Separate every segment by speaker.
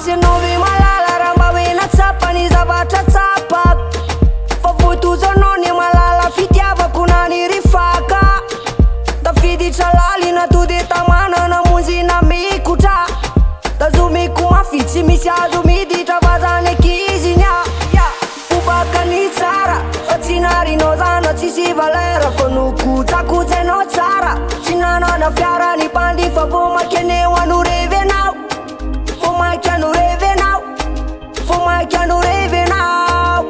Speaker 1: Sy anao ve malala raha mba hoe natsapa ny zavatra tsapako fa voitozanao ny malala fitiavako na ny rifaka tafiditra lalina to de tamana namonjy na mikotra tazomiko mafy tsy misy azo miditra vazany ankizy nya fobaka ny tsara fa tsy narinao zana tsisy valera fa nokojakojainao tsara tsy nanana fiara ny bandy fa vomaky aneo anorevenao vomaky anorevenao vomaky anorevenao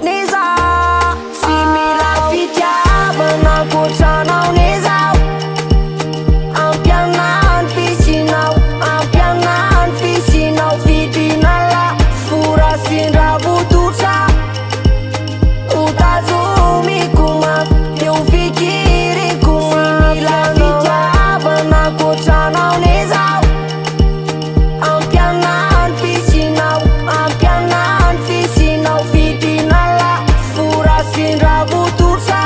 Speaker 1: neza sy mila fitiavana ankoatranao nezao ampianany fisinao ampianany fisinao vidinala fora sindravototra utazomiko mafy eo fikiriko mila fitiavana ankoatranao nezao ampianany fisinao ampianany fisinao vidinala fora sindravototra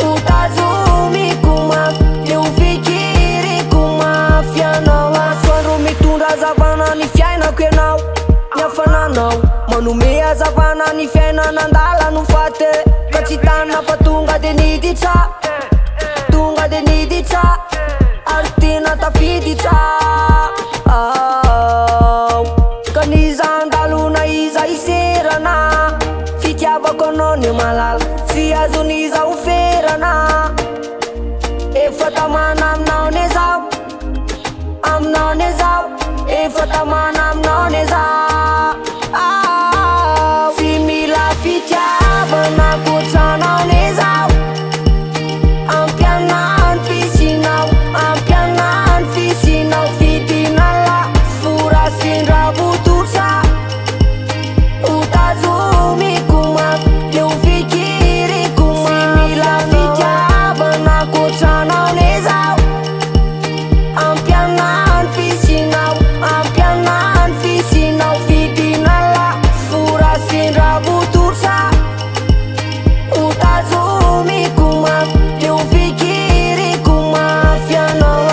Speaker 1: utazomiko mafy eo fikiriko mafy anao asoandro mitondra hazavana ny fiainako ianao ny hafananao manome hazavana ny fiainana andala no faty ka tsy tanina fa tonga de niditra tonga de niditra ary tena tafiditra ka nizandalona iza iserana fitiavako anao ny malala tsy azoniza oferana efa tamana aminao nezao aminao nezao efa tamana aminao nezao sy mila fitiavana ankoatranao nezao ampianany fisinao ampianany fisinao vidinala fora sindravototra utazomiko mafy eo fikiriko sy mila fitiavana ankoatranao nezao ampianany fisinao ampianany fisinao vidinala fora sindravototra utazomiko mafy eo fikiriko mafy anao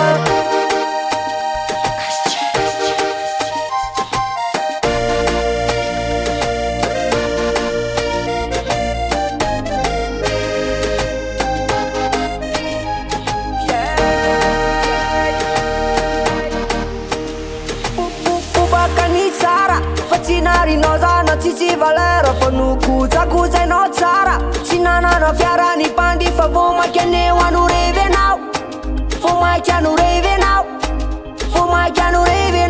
Speaker 1: fobaka ny tsara fa tsy narinao zana tsisy valera fa nokojakojainao tsara tsy nanana fiara ny bandy fa vomaky aneo anorevenao vomaky anorevenao vomaky anorevenao